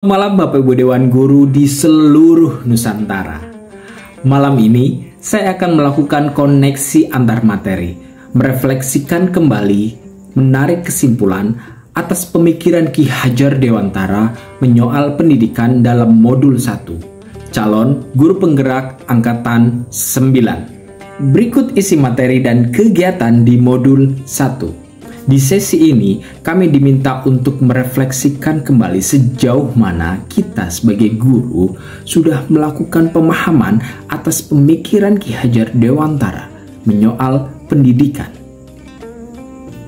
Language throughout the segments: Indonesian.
Malam Bapak Ibu Dewan Guru di seluruh Nusantara. Malam ini saya akan melakukan koneksi antar materi, merefleksikan kembali, menarik kesimpulan atas pemikiran Ki Hajar Dewantara menyoal pendidikan dalam modul 1, calon guru penggerak angkatan 9. Berikut isi materi dan kegiatan di modul 1. Di sesi ini, kami diminta untuk merefleksikan kembali sejauh mana kita sebagai guru sudah melakukan pemahaman atas pemikiran Ki Hajar Dewantara menyoal pendidikan.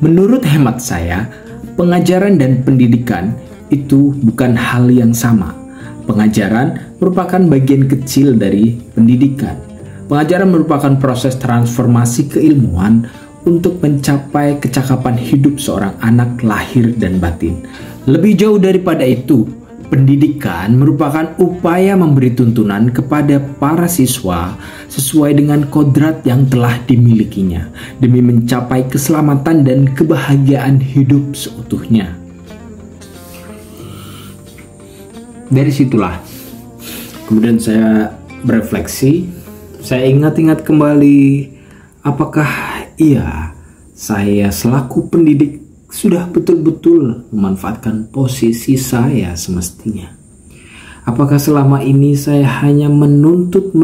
Menurut hemat saya, pengajaran dan pendidikan itu bukan hal yang sama. Pengajaran merupakan bagian kecil dari pendidikan. Pengajaran merupakan proses transformasi keilmuan untuk mencapai kecakapan hidup seorang anak lahir dan batin. Lebih jauh daripada itu, pendidikan merupakan upaya memberi tuntunan kepada para siswa sesuai dengan kodrat yang telah dimilikinya demi mencapai keselamatan dan kebahagiaan hidup seutuhnya. Dari situlah kemudian saya berefleksi, saya ingat-ingat kembali apakah saya selaku pendidik sudah betul-betul memanfaatkan posisi saya semestinya? Apakah selama ini saya hanya menuntut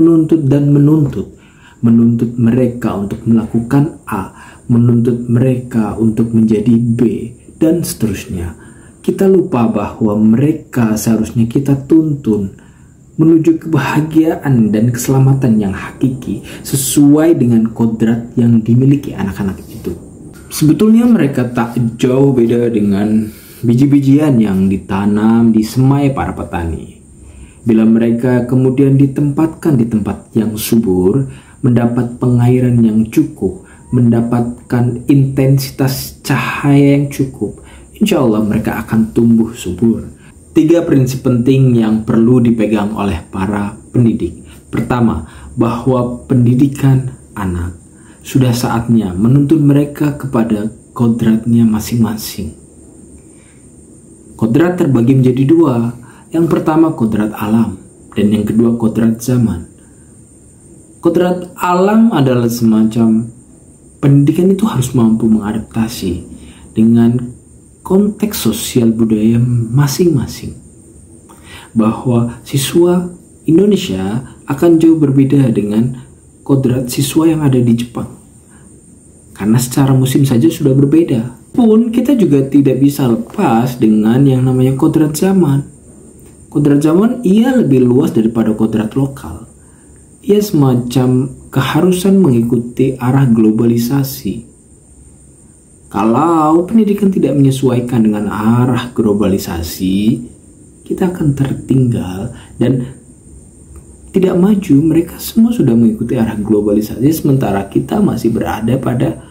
mereka untuk melakukan A, menuntut mereka untuk menjadi B, dan seterusnya. Kita lupa bahwa mereka seharusnya kita tuntun menuju kebahagiaan dan keselamatan yang hakiki sesuai dengan kodrat yang dimiliki anak-anak itu. Sebetulnya mereka tak jauh beda dengan biji-bijian yang ditanam di semai para petani. Bila mereka kemudian ditempatkan di tempat yang subur, mendapat pengairan yang cukup, mendapatkan intensitas cahaya yang cukup, insya Allah mereka akan tumbuh subur. 3 prinsip penting yang perlu dipegang oleh para pendidik. Pertama, bahwa pendidikan anak sudah saatnya menuntun mereka kepada kodratnya masing-masing. Kodrat terbagi menjadi 2. Yang pertama kodrat alam dan yang kedua kodrat zaman. Kodrat alam adalah semacam pendidikan itu harus mampu mengadaptasi dengan konteks sosial budaya masing-masing, bahwa siswa Indonesia akan jauh berbeda dengan kodrat siswa yang ada di Jepang karena secara musim saja sudah berbeda. Pun kita juga tidak bisa lepas dengan yang namanya kodrat zaman. Kodrat zaman ia lebih luas daripada kodrat lokal. Ia semacam keharusan mengikuti arah globalisasi. Kalau pendidikan tidak menyesuaikan dengan arah globalisasi, kita akan tertinggal dan tidak maju. Mereka semua sudah mengikuti arah globalisasi, sementara kita masih berada pada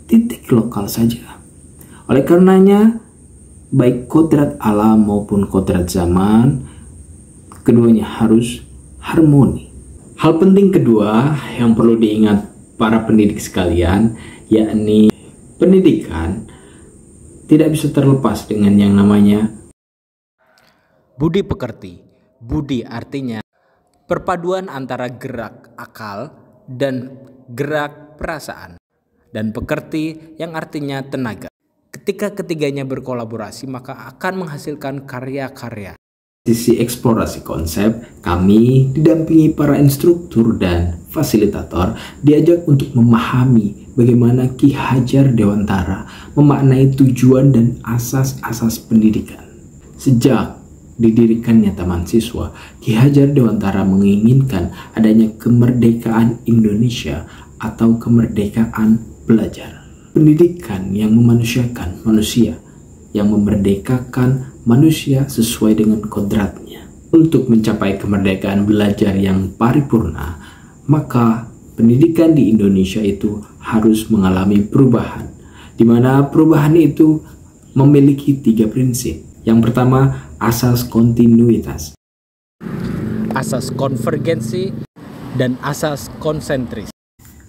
titik lokal saja. Oleh karenanya, baik kodrat alam maupun kodrat zaman, keduanya harus harmoni. Hal penting kedua yang perlu diingat para pendidik sekalian, yakni pendidikan tidak bisa terlepas dengan yang namanya budi pekerti. Budi artinya perpaduan antara gerak akal dan gerak perasaan, dan pekerti yang artinya tenaga. Ketika ketiganya berkolaborasi, maka akan menghasilkan karya-karya. Sisi eksplorasi konsep, kami didampingi para instruktur dan fasilitator diajak untuk memahami bagaimana Ki Hajar Dewantara memaknai tujuan dan asas-asas pendidikan. Sejak didirikannya Taman Siswa, Ki Hajar Dewantara menginginkan adanya kemerdekaan Indonesia atau kemerdekaan belajar. Pendidikan yang memanusiakan manusia, yang memerdekakan manusia sesuai dengan kodratnya. Untuk mencapai kemerdekaan belajar yang paripurna, maka pendidikan di Indonesia itu harus mengalami perubahan, di mana perubahan itu memiliki 3 prinsip. Yang pertama, asas kontinuitas, asas konvergensi, dan asas konsentris.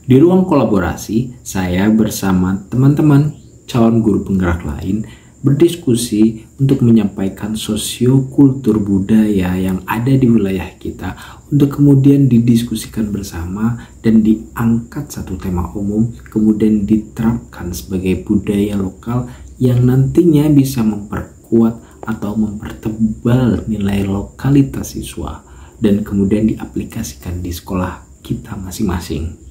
Di ruang kolaborasi, saya bersama teman-teman calon guru penggerak lain berdiskusi untuk menyampaikan sosiokultur budaya yang ada di wilayah kita untuk kemudian didiskusikan bersama dan diangkat satu tema umum, kemudian diterapkan sebagai budaya lokal yang nantinya bisa memperkuat atau mempertebal nilai lokalitas siswa dan kemudian diaplikasikan di sekolah kita masing-masing.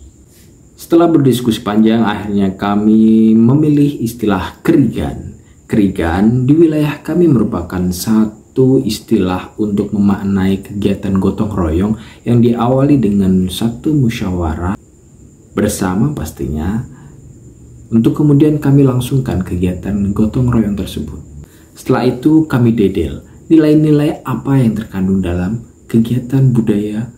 Setelah berdiskusi panjang, akhirnya kami memilih istilah kerigan. Kerigan di wilayah kami merupakan satu istilah untuk memaknai kegiatan gotong royong yang diawali dengan satu musyawarah bersama pastinya, untuk kemudian kami langsungkan kegiatan gotong royong tersebut. Setelah itu kami dedel nilai-nilai apa yang terkandung dalam kegiatan budaya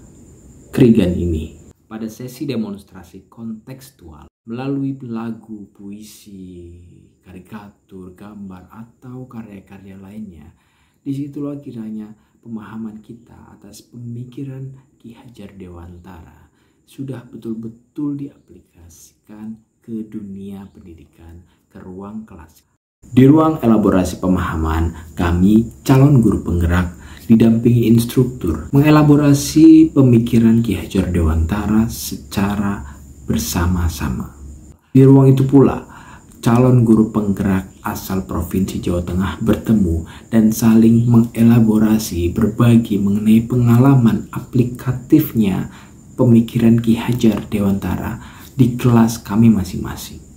kerigan ini. Pada sesi demonstrasi kontekstual melalui lagu, puisi, karikatur, gambar, atau karya-karya lainnya, disitulah kiranya pemahaman kita atas pemikiran Ki Hajar Dewantara sudah betul-betul diaplikasikan ke dunia pendidikan, ke ruang kelas. Di ruang elaborasi pemahaman, kami calon guru penggerak didampingi instruktur mengelaborasi pemikiran Ki Hajar Dewantara secara bersama-sama. Di ruang itu pula, calon guru penggerak asal Provinsi Jawa Tengah bertemu dan saling mengelaborasi, berbagi mengenai pengalaman aplikatifnya pemikiran Ki Hajar Dewantara di kelas kami masing-masing.